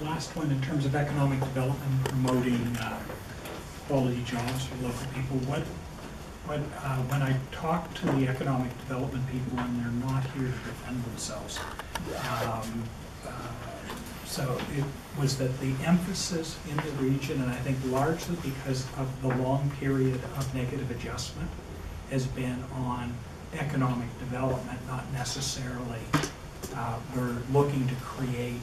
last one, in terms of economic development, promoting quality jobs for local people, when I talk to the economic development people, and they're not here to defend themselves, so it was that the emphasis in the region, and I think largely because of the long period of negative adjustment, has been on economic development, not necessarily we're looking to create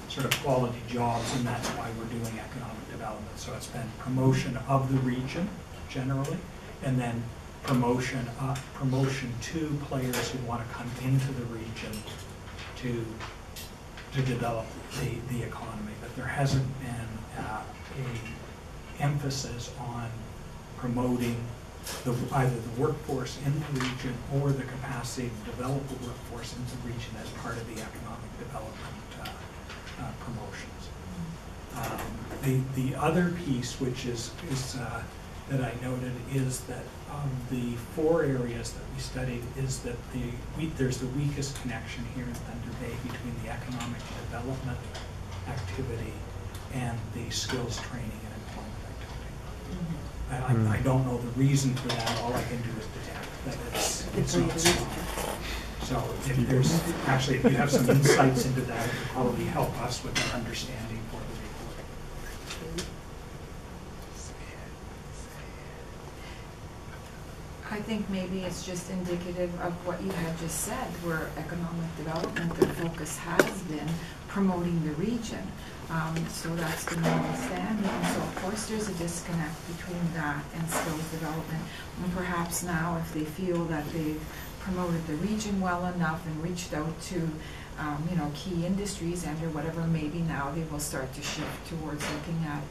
sort of quality jobs, and that's why we're doing economic development. So it's been promotion of the region generally, and then promotion to players who want to come into the region to develop the economy. But there hasn't been a emphasis on promoting either the workforce in the region or the capacity to develop the workforce in the region as part of the economic development promotions. The other piece, which is that I noted, is that the 4 areas that we studied is that there's the weakest connection here in Thunder Bay between the economic development activity and the skills training and employment activity. I don't know the reason for that. All I can do is detect that it's not strong. So if if you have some insights into that, it would probably help us with our understanding for the report. I think maybe it's just indicative of what you had just said, where economic development, the focus has been promoting the region. So that's the normal standing. So of course there's a disconnect between that and skills development. And perhaps now, if they feel that they've promoted the region well enough and reached out to key industries and or whatever, maybe now they will start to shift towards looking at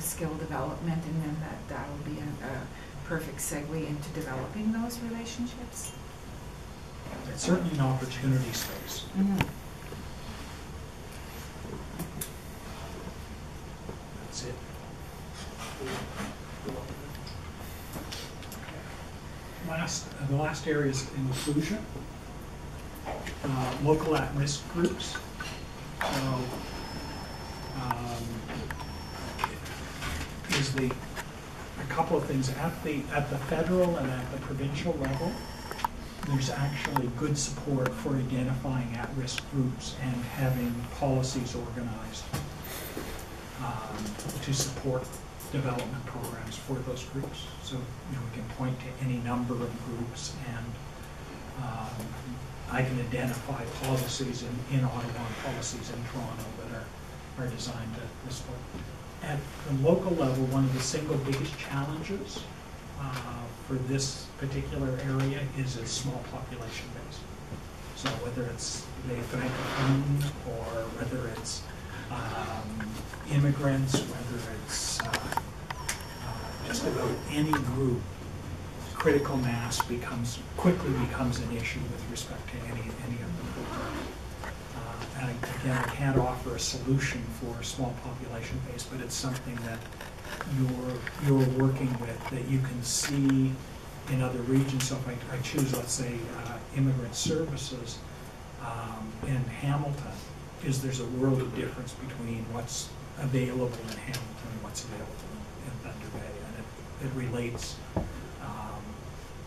skill development, and then that will be a perfect segue into developing those relationships. It's certainly an opportunity space. That's it. The last area is inclusion. Local at-risk groups. So, a couple of things at the federal and at the provincial level. There's actually good support for identifying at-risk groups and having policies organized to support development programs for those groups. So we can point to any number of groups, and I can identify policies in Ottawa and policies in Toronto that are designed to support. At the local level, one of the single biggest challenges for this particular area is a small population base. So whether it's the Francophone or whether it's immigrants, whether it's just about any group, critical mass quickly becomes an issue with respect to any of them. And again, I can't offer a solution for a small population base, but it's something that you're working with, that you can see in other regions. So if I choose, let's say, immigrant services in Hamilton, there's a world of difference between what's available in Hamilton and what's available in Thunder Bay, and it relates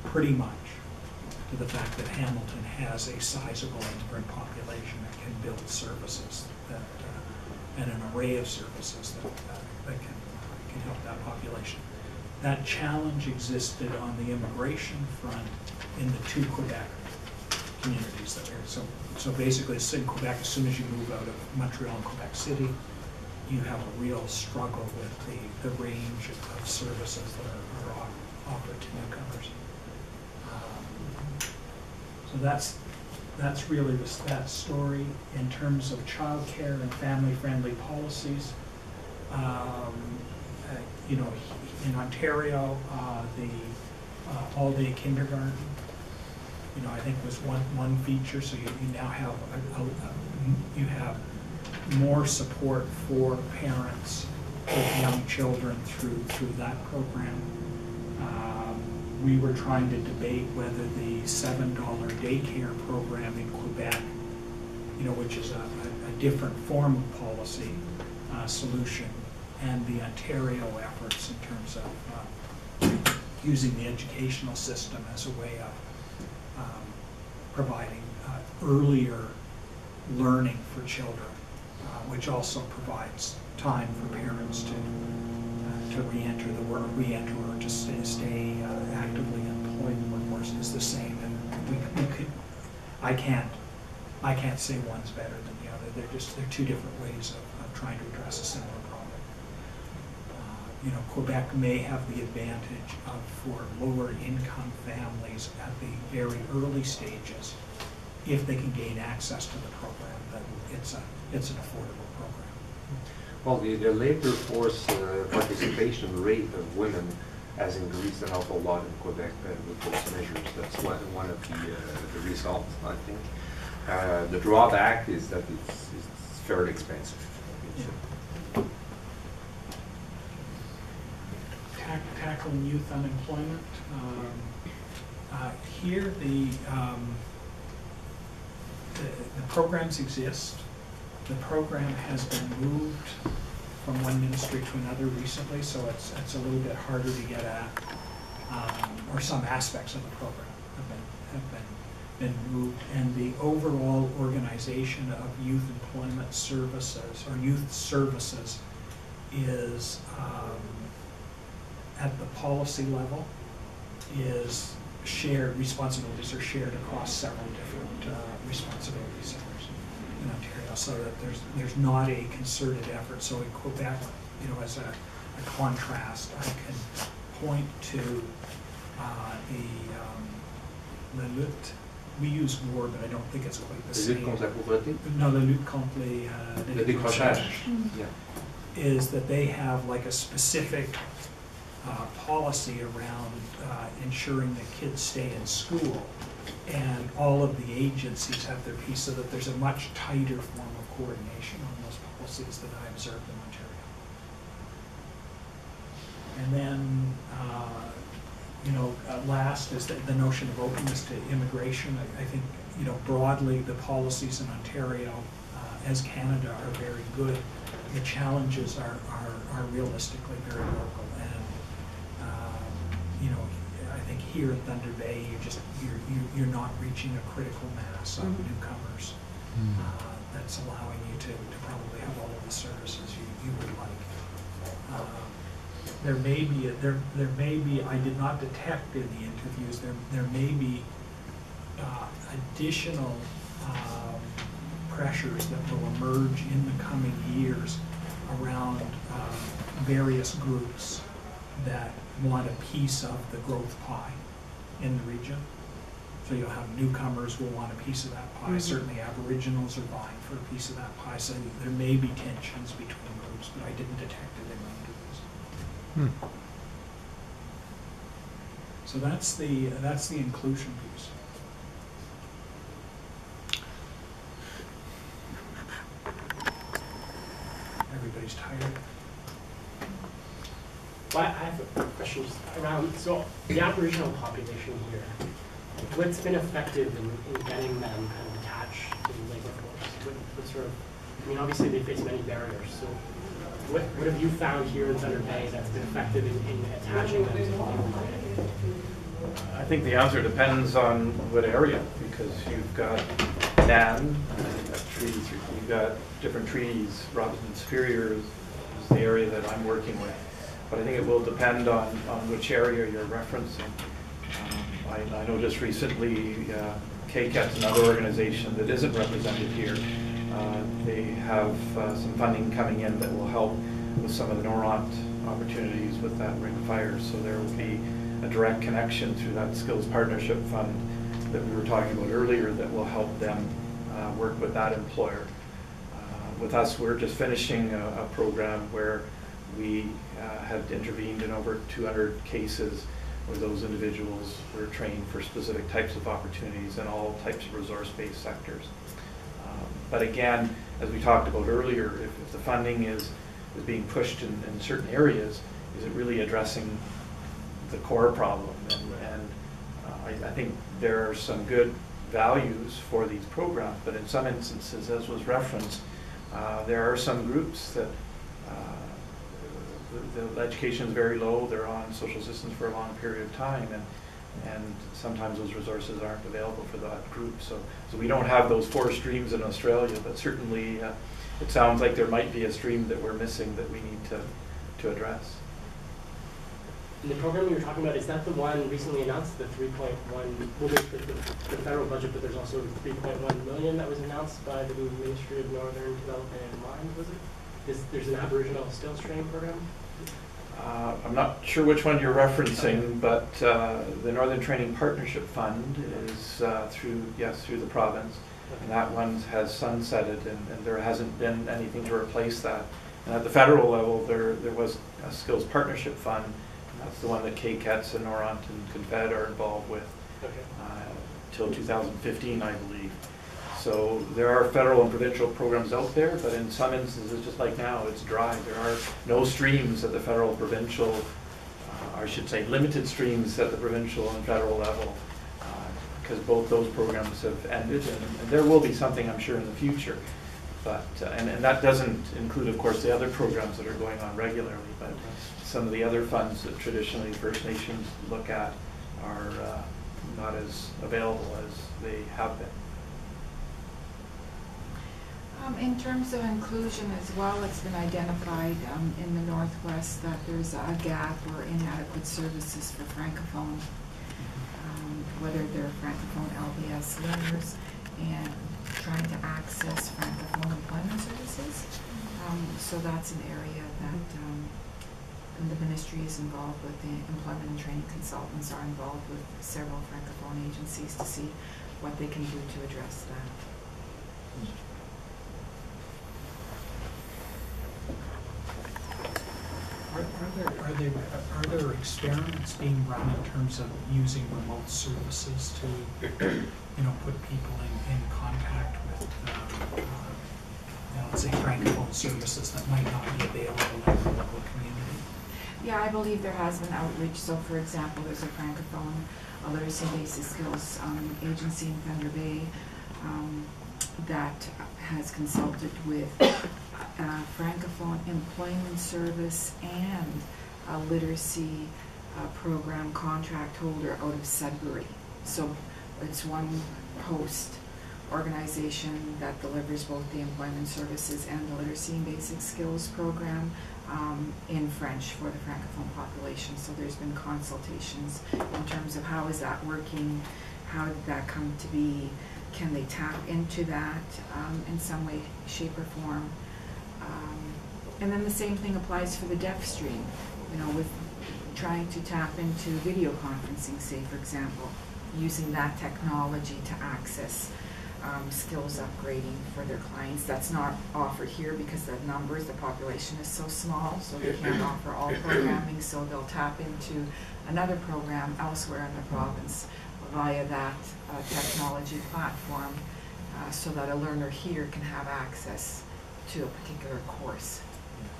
pretty much to the fact that Hamilton has a sizable immigrant population that can build services and an array of services that can help that population. That challenge existed on the immigration front in the 2 Quebec communities that are so basically in Quebec, as soon as you move out of Montreal and Quebec City, you have a real struggle with the range of services that are offered to newcomers. So that's really that story. In terms of childcare and family-friendly policies, in Ontario, the all-day kindergarten, I think was one feature. So you now have you have more support for parents with young children through that program. We were trying to debate whether the $7 daycare program in Quebec, which is a different form of policy solution, and the Ontario efforts in terms of using the educational system as a way of providing earlier learning for children, which also provides time for parents to re-enter the work, or to stay actively employed in the workforce is the same. And we could, I can't say one's better than the other. They're two different ways of trying to address a similar problem. You know, Quebec may have the advantage of, for lower income families at the very early stages, if they can gain access to the program, that it's an affordable program. Well, the labor force participation rate of women has increased an awful lot in Quebec with those measures. That's one of the results, I think. The drawback is that it's fairly expensive. Yeah. Tackling youth unemployment. Here the programs exist. The program has been moved from one ministry to another recently, so it's a little bit harder to get at, or some aspects of the program have been moved, and the overall organization of youth employment services or youth services is at the policy level is shared. Responsibilities are shared across several different responsibility centers in Ontario, so that there's not a concerted effort. So in Quebec, you know, as a contrast, I can point to the lutte. We use war, but I don't think it's quite the same. Lutte contre la pauvreté? No, the lutte contre le décrochage. Yeah. Is that they have like a specific policy around ensuring that kids stay in school, and all of the agencies have their piece, so that there's a much tighter form of coordination on those policies that I observed in Ontario. And then, you know, last is the notion of openness to immigration. I think, you know, broadly the policies in Ontario, as Canada, are very good. The challenges are realistically very local, and you know, I think here in Thunder Bay, you're not reaching a critical mass of newcomers that's allowing you to probably have all of the services you would like. There may be I did not detect in the interviews, there may be additional pressures that will emerge in the coming years around various groups that want a piece of the growth pie in the region. So you'll have newcomers will want a piece of that pie. Certainly Aboriginals are vying for a piece of that pie. So there may be tensions between groups, but I didn't detect it in my interviews. So that's the inclusion piece. Everybody's tired. Well, I have questions around, so the Aboriginal population here, what's been effective in getting them kind of attached to the labor force? What sort of, I mean, obviously they face many barriers, so what have you found here in Thunder Bay that's been effective in attaching them to the labor market? I think the answer depends on what area, because you've got Dan, you've got treaties, you've got different treaties. Robinson Superior is the area that I'm working with. But I think it will depend on which area you're referencing. I know just recently, KCAT's another organization that isn't represented here. They have some funding coming in that will help with some of the Noront opportunities with that ring of fire. So there will be a direct connection through that Skills Partnership Fund that we were talking about earlier that will help them work with that employer. With us, we're just finishing a program where we had intervened in over 200 cases where those individuals were trained for specific types of opportunities in all types of resource-based sectors. But again, as we talked about earlier, if the funding is being pushed in certain areas, is it really addressing the core problem? And I think there are some good values for these programs, but in some instances, as was referenced, There are some groups that the education is very low, they're on social assistance for a long period of time, and sometimes those resources aren't available for that group. So we don't have those 4 streams in Australia, but certainly it sounds like there might be a stream that we're missing that we need to address. And the program you were talking about, is that the one recently announced, the 3.1, well, there's the federal budget, but there's also 3.1 million that was announced by the Ministry of Northern Development and Mines, was it? There's an Aboriginal Skills Training Program? I'm not sure which one you're referencing, but the Northern Training Partnership Fund is through the province, and that one has sunsetted, and there hasn't been anything to replace that. And at the federal level, there was a Skills Partnership Fund, and that's the one that KCATS and Noront and Confed are involved with till 2015, I believe. So there are federal and provincial programs out there, but in some instances, just like now, it's dry. There are no streams at the federal, provincial, or I should say limited streams at the provincial and federal level, because both those programs have ended, and there will be something, I'm sure, in the future. But and that doesn't include, of course, the other programs that are going on regularly, but some of the other funds that traditionally First Nations look at are not as available as they have been. In terms of inclusion as well, it's been identified in the Northwest that there's a gap or inadequate services for Francophone, whether they're Francophone LBS learners and trying to access Francophone employment services. So that's an area that the ministry is involved with. The employment and training consultants are involved with several Francophone agencies to see what they can do to address that. Are there experiments being run in terms of using remote services to, put people in contact with, let's say Francophone services that might not be available in the local community? Yeah, I believe there has been outreach. So, for example, there's a Francophone literacy basic skills agency in Thunder Bay that has consulted with Francophone employment service and a literacy program contract holder out of Sudbury. So it's one host organization that delivers both the employment services and the literacy and basic skills program in French for the Francophone population. So there's been consultations in terms of how is that working, how did that come to be, can they tap into that in some way, shape, or form. And then the same thing applies for the deaf stream, with trying to tap into video conferencing, say, for example, using that technology to access skills upgrading for their clients. That's not offered here because the population is so small, so they can't offer all programming, so they'll tap into another program elsewhere in the province via that technology platform so that a learner here can have access to a particular course,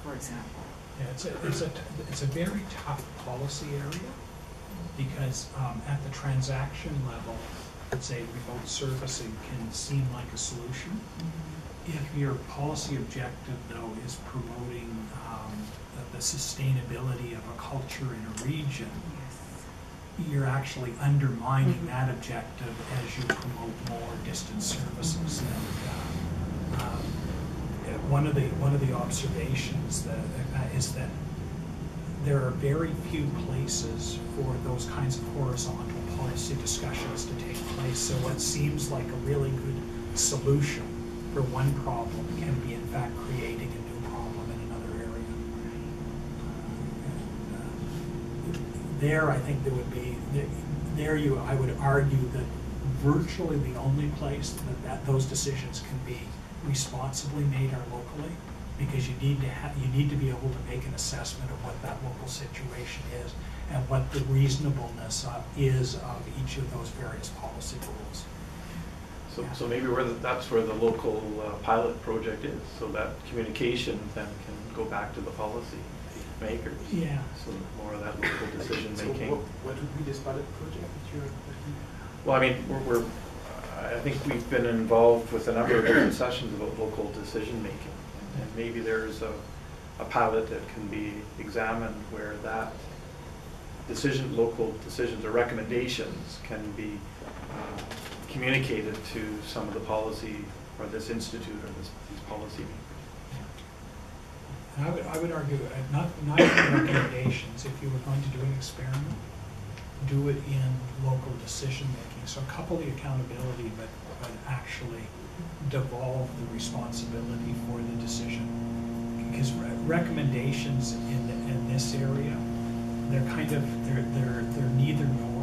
for example. Yeah, it's a very tough policy area because at the transaction level, let's say remote servicing can seem like a solution. Mm-hmm. If your policy objective, though, is promoting the sustainability of a culture in a region, yes, you're actually undermining mm-hmm. that objective as you promote more distance services. Mm-hmm. And one of the observations that is that there are very few places for those kinds of horizontal policy discussions to take place. So what seems like a really good solution for one problem can be in fact creating a new problem in another area. There, I think there would be, I would argue that virtually the only place that those decisions can be responsibly made are locally, because you need to be able to make an assessment of what that local situation is and what the reasonableness is of each of those various policy rules. So maybe that's where the local pilot project is, so that communication then can go back to the policy makers. Yeah. So more of that local decision making. So what would be this pilot project that you're looking at? Well, I mean, I think we've been involved with a number of different sessions about local decision making. maybe there's a pilot that can be examined where that local decisions or recommendations can be communicated to some of the policy, or this institute, or these policy. And I would argue, not recommendations, if you were going to do an experiment, do it in local decision making. So couple the accountability, but actually devolve the responsibility for the decision. Because recommendations in this area, they're kind of, they're neither nor.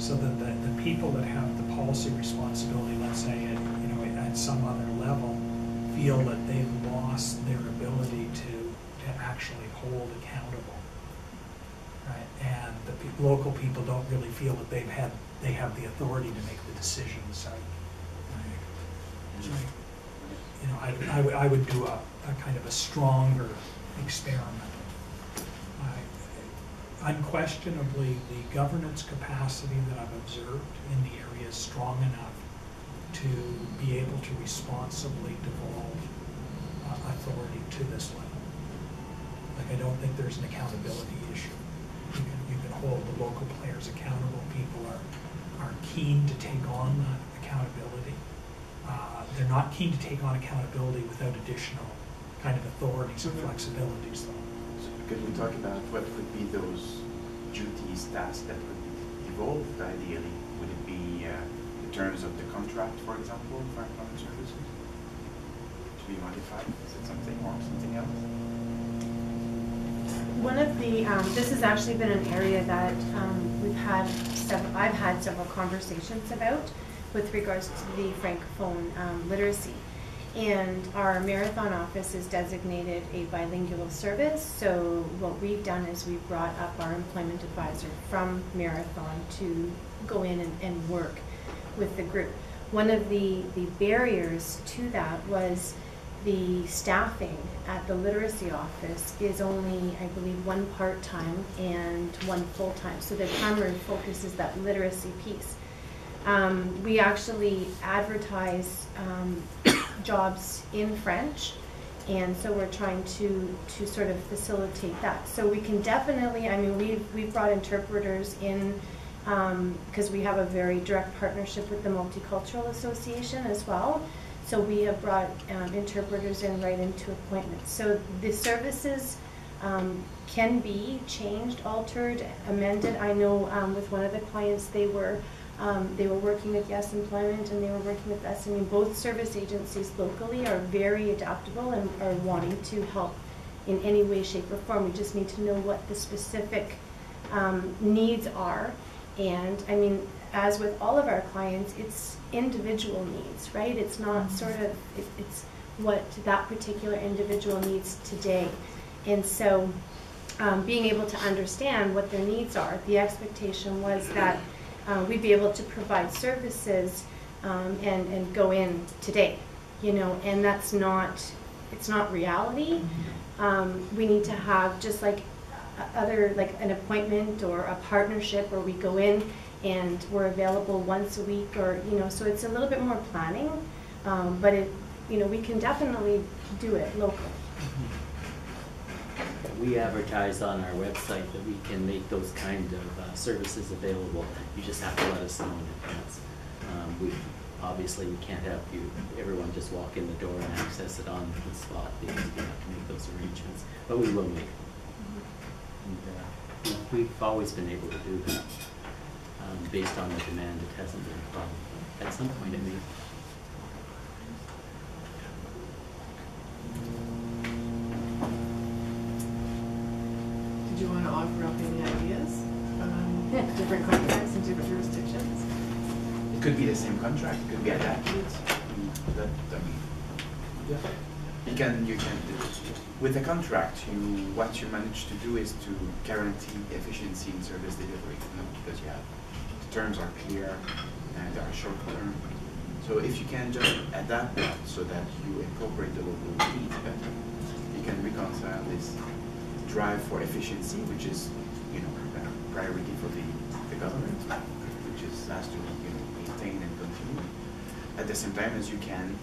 So that the people that have the policy responsibility, let's say at some other level, feel that they've lost their ability to actually hold accountable, right? And the local people don't really feel that they have the authority to make the decisions. So, I would do a kind of a stronger experiment. Unquestionably, the governance capacity that I've observed in the area is strong enough to be able to responsibly devolve authority to this level. Like, I don't think there's an accountability issue. You can hold the local players accountable. People are keen to take on that accountability. They're not keen to take on accountability without additional kind of authorities and flexibilities, though. So could we talk about what would be those duties, tasks that would be evolved ideally? Would it be the terms of the contract, for example, for employment services, to be modified? Is it something or something else? One of the, this has actually been an area that I've had several conversations about with regards to the Francophone literacy. And our Marathon office is designated a bilingual service. So what we've done is we've brought up our employment advisor from Marathon to go in and work with the group. One of the barriers to that was the staffing at the literacy office is only, I believe, one part-time and one full-time. So their primary focus is that literacy piece. We actually advertise jobs in French, and so we're trying to sort of facilitate that. So we can definitely, I mean, we've brought interpreters in because we have a very direct partnership with the Multicultural Association as well. So we have brought interpreters in right into appointments. So the services can be changed, altered, amended. I know with one of the clients, they were working with Yes Employment and they were working with us. I mean, both service agencies locally are very adaptable and are wanting to help in any way, shape, or form. We just need to know what the specific needs are. And I mean, as with all of our clients, it's individual needs, right? It's not sort of, it's what that particular individual needs today. And so being able to understand what their needs are, the expectation was that we'd be able to provide services and go in today, you know, and that's not, it's not reality. We need to have just like like an appointment or a partnership where we go in and we're available once a week, or, you know, so it's a little bit more planning, but it, you know, we can definitely do it locally. We advertise on our website that we can make those kind of services available. You just have to let us know in advance. Obviously we can't have everyone just walk in the door and access it on the spot, because we have to make those arrangements, but we will make them. And, we've always been able to do that. Based on the demand, it hasn't been a problem. At some point it may. Did you want to offer up any ideas on different contracts in different jurisdictions? It could be the same contract, it could be adapted. You can with a contract, what you manage to do is to guarantee efficiency in service delivery, you know, because you have the terms are clear and they are short term. So if you can just adapt that so that you incorporate the local needs better, you can reconcile this drive for efficiency, which is, you know, a priority for the government, which is has to be, you know, maintained and continue. At the same time as you can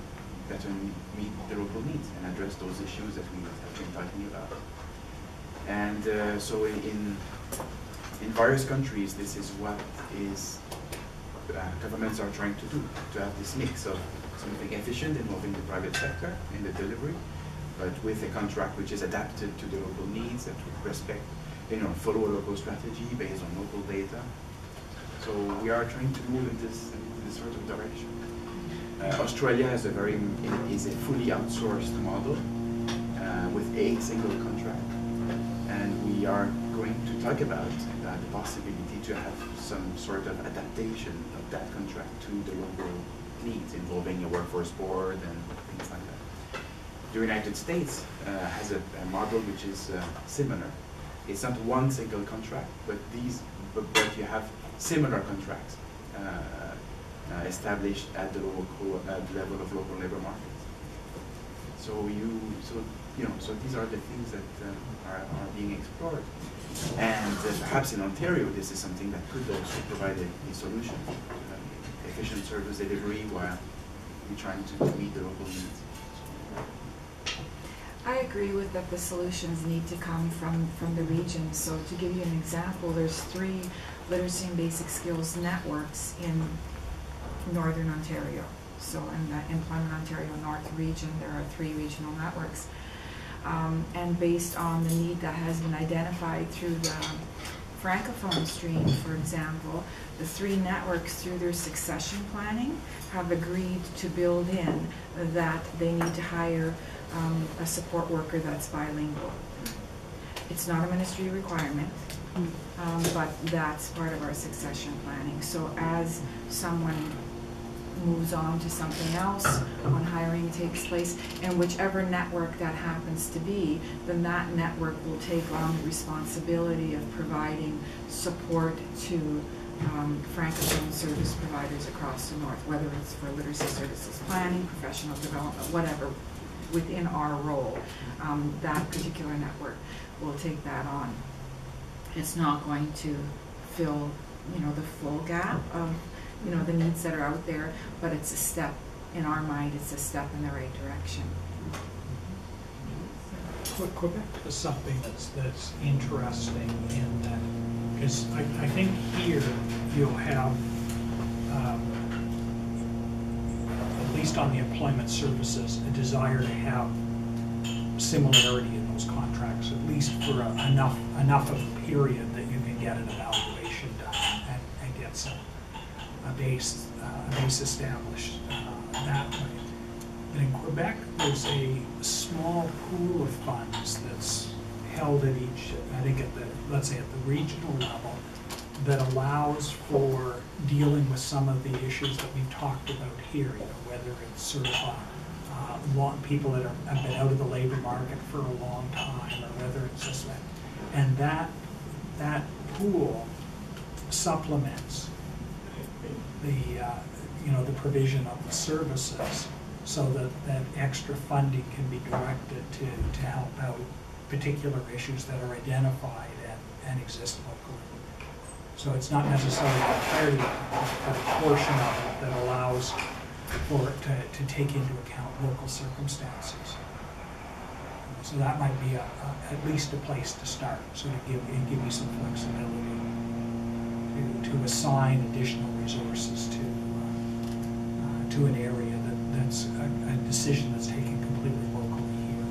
better meet the local needs and address those issues that we have been talking about. And so in various countries, this is what governments are trying to do, to have this mix of something efficient involving the private sector in the delivery, but with a contract which is adapted to the local needs, that would respect, follow a local strategy based on local data. So we are trying to move in this sort of direction. Australia is a fully outsourced model with a single contract, and we are going to talk about the possibility to have some sort of adaptation of that contract to the local needs, involving a workforce board and things like that. The United States has a model which is similar. It's not one single contract, but you have similar contracts established at the level of local labor markets. So these are the things that are being explored. And perhaps in Ontario, this is something that could also provide a solution, efficient service delivery while we're trying to meet the local needs. I agree with that the solutions need to come from the region. So to give you an example, there's 3 literacy and basic skills networks in Northern Ontario. So in the Employment Ontario North region, there are 3 regional networks. And based on the need that has been identified through the Francophone stream, for example, the 3 networks, through their succession planning, have agreed to build in that they need to hire a support worker that's bilingual. It's not a ministry requirement, but that's part of our succession planning. So as someone moves on to something else, when hiring takes place, and whichever network that happens to be, then that network will take on the responsibility of providing support to Francophone service providers across the north, whether it's for literacy services planning, professional development, whatever, within our role, that particular network will take that on. It's not going to fill, the full gap of the needs that are out there, but it's a step, in our mind, it's a step in the right direction. Quebec is something that's interesting in that, because I think here you'll have, at least on the employment services, a desire to have similarity in those contracts, at least for enough of a period that you can get an evaluation done and get a base established that way. And in Quebec, there's a small pool of funds that's held at each, I think let's say at the regional level, that allows for dealing with some of the issues that we've talked about here, whether it's sort of people that have been out of the labor market for a long time, or whether it's just that. And that pool supplements the provision of the services, so that extra funding can be directed to help out particular issues that are identified and exist locally. So it's not necessarily entirely, but a portion of it that allows for it to take into account local circumstances. So that might be at least a place to start, so to give you some flexibility to assign additional resources to an area that's a decision that's taken completely locally here.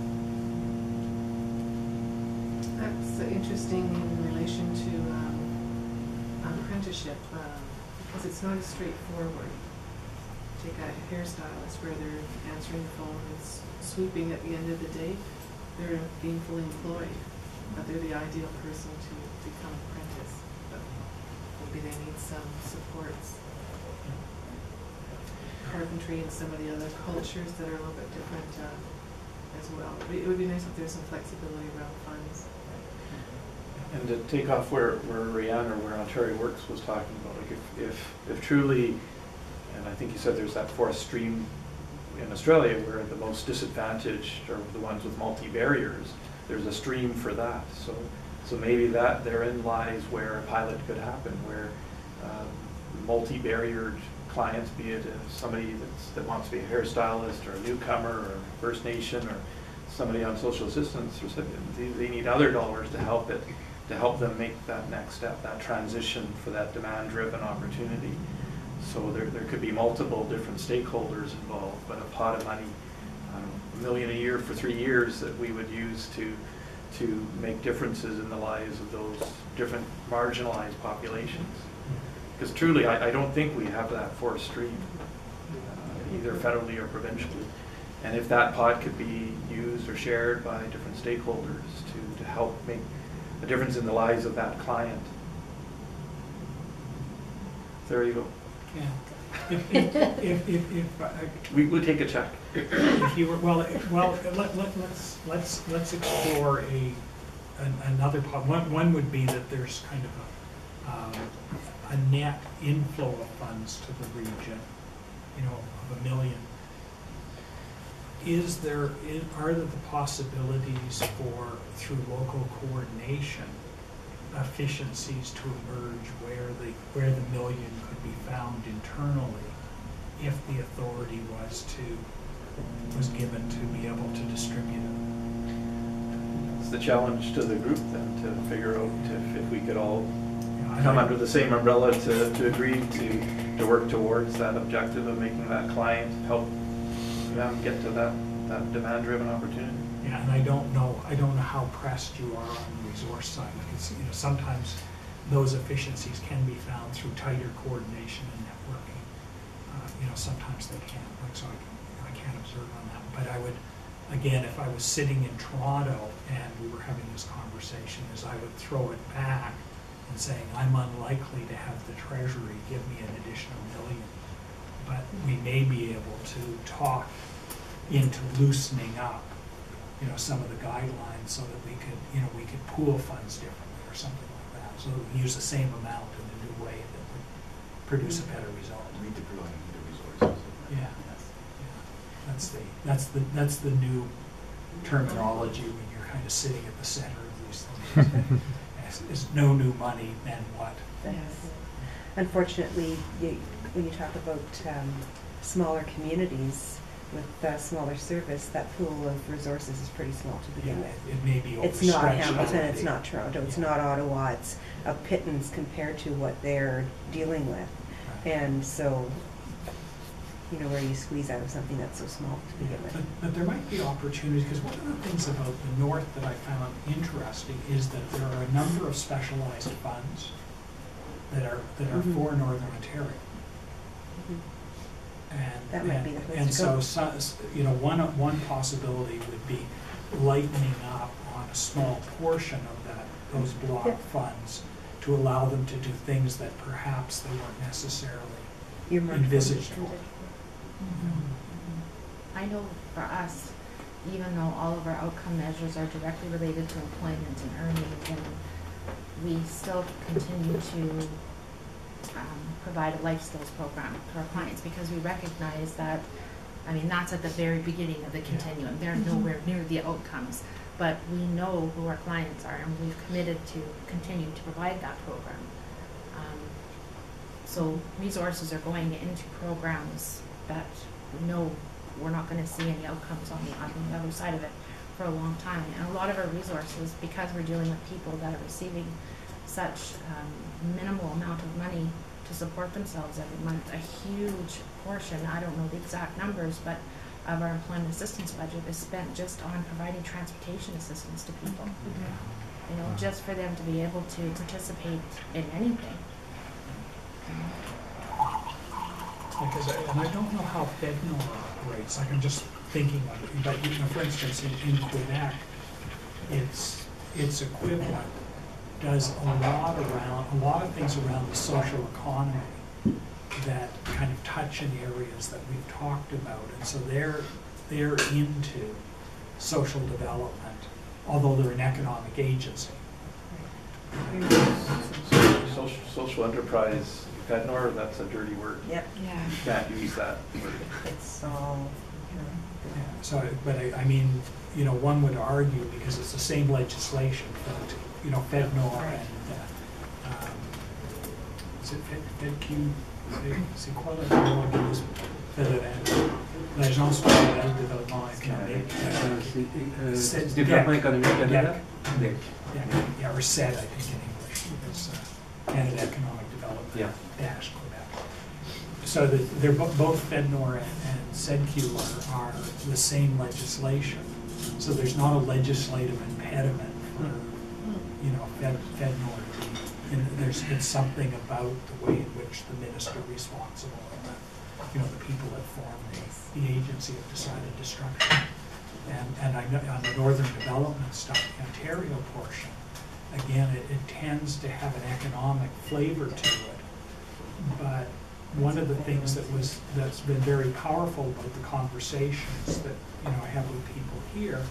That's interesting in relation to apprenticeship, because it's not as straightforward. Take a hairstylist where they're answering the phone, it's sweeping at the end of the day. They're gainfully employed, but they're the ideal person to become an apprentice. But maybe they need some supports. Carpentry and some of the other cultures that are a little bit different as well. It would be nice if there's some flexibility around funds. And to take off where Rihanna or where Ontario Works was talking about, like if truly, and I think you said there's that 4th stream in Australia where the most disadvantaged are the ones with multi-barriers, there's a stream for that. So maybe that therein lies where a pilot could happen, where multi-barriered clients, be it somebody that wants to be a hairstylist or a newcomer or First Nation or somebody on social assistance recipient, they need other dollars to help them make that next step, that transition for that demand-driven opportunity. So there could be multiple different stakeholders involved, but a pot of money, $1 million a year for 3 years that we would use to make differences in the lives of those different marginalized populations. Because truly, I don't think we have that fourth stream, either federally or provincially. And if that pot could be used or shared by different stakeholders to help make a difference in the lives of that client. There you go. Yeah. If We would take a check. if you were, let's explore another part. One would be that there's kind of a net inflow of funds to the region, of $1 million. Are there the possibilities for, through local coordination, efficiencies to emerge where the $1 million could be found internally if the authority was given to be able to distribute it? It's the challenge to the group then to figure out if we could all come under the same umbrella to agree to work towards that objective of making that client help them get to that demand-driven opportunity. Yeah, and I don't know how pressed you are on the resource side. Because sometimes those efficiencies can be found through tighter coordination and networking. Sometimes they can't. So I can't observe on that. But I would, again, if I was sitting in Toronto and we were having this conversation, is I would throw it back and saying I'm unlikely to have the Treasury give me an additional $1 million, but we may be able to talk into loosening up, some of the guidelines so that we could pool funds differently or something like that. So we use the same amount in a new way that would produce a better result. Redeploying the resources. Yeah. That's the new terminology when you're kind of sitting at the center of these things. Is no new money, then what? Yes. Unfortunately, when you talk about smaller communities with smaller service, that pool of resources is pretty small to begin with. It may be It's not overstretched Hamilton, already. it's not Toronto, it's not Ottawa, it's a pittance compared to what they're dealing with. Right. And so, where you squeeze out of something that's so small to begin with. But there might be opportunities, because one of the things about the North that I found interesting is that there are a number of specialized funds that are Mhm. for Northern Ontario. Mhm. And, That might be the place and to so, go. one possibility would be lightening up on a small portion of those block Yep. funds to allow them to do things that perhaps they weren't necessarily You're more envisaged for. intended. I know for us, even though all of our outcome measures are directly related to employment and earnings, and we still continue to provide a life skills program to our clients, because we recognize that, that's at the very beginning of the continuum. They're nowhere near the outcomes, but we know who our clients are, and we've committed to continue to provide that program. So resources are going into programs that we know we're not going to see any outcomes on the other side of it for a long time. And a lot of our resources, because we're dealing with people that are receiving such minimal amount of money to support themselves every month, a huge portion, I don't know the exact numbers, but of our employment assistance budget is spent just on providing transportation assistance to people. Just for them to be able to participate in anything. And I don't know how FedNor operates. Like, I'm just thinking of it. But for instance, in Quebec, its equivalent does a lot of things around the social economy that kind of touch in areas that we've talked about. And so they're into social development, although they're an economic agency. Social enterprise, FedNor, that's a dirty word. Yep. Yeah. You can't use that word. It's all, Yeah, so, but one would argue, because it's the same legislation, that, FedNor and, is it FedQ? C'est quoi l'organisme fédéral? L'Agence fédérale de développement économique. Développement économique Canada? DEC. Yeah, or SED, I think in English. It's Canada Economic Development Yeah. dash Quebec. So they're both FedNor and SEDQ are the same legislation. So there's not a legislative impediment for, FedNor to be, it's something about the way in which the minister responsible and the people that form the agency have decided to structure. And I know on the Northern Development stuff, the Ontario portion, again, it tends to have an economic flavor to it. But one of the things that's been very powerful about the conversations that I have with people here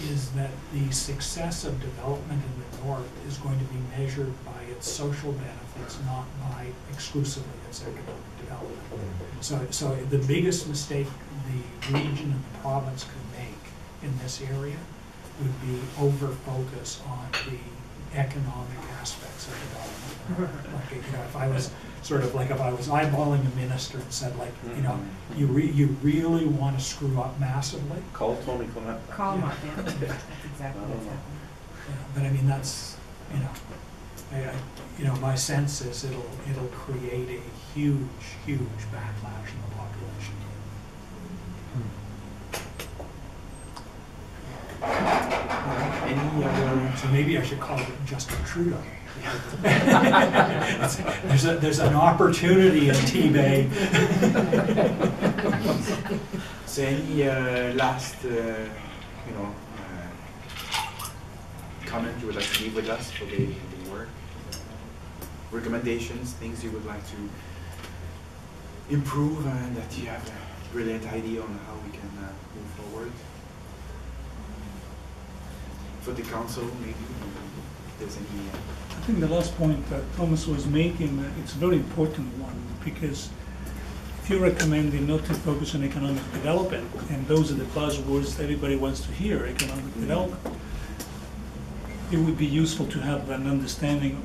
is that the success of development in the North is going to be measured by its social benefits, not by exclusively its economic development. So the biggest mistake the region and the province could make in this area would be over-focus on the economic aspects of development. Like, if I was eyeballing a minister and said, like, you really want to screw up massively. Call Tony Clement. Call him up, yeah. That's exactly what's happening. Yeah, but I mean, that's, my sense is it'll create a huge backlash in the population. Any other? So maybe I should call it Justin Trudeau. There's an opportunity in T-Bay. So any last, comment you would like to leave with us for the work? Recommendations, things you would like to improve and that you have a brilliant idea on how we can move forward? For the council, maybe, if there's any... I think the last point that Thomas was making, it's a very important one, because if you're recommending not to focus on economic development, and those are the buzzwords that everybody wants to hear, economic development, it would be useful to have an understanding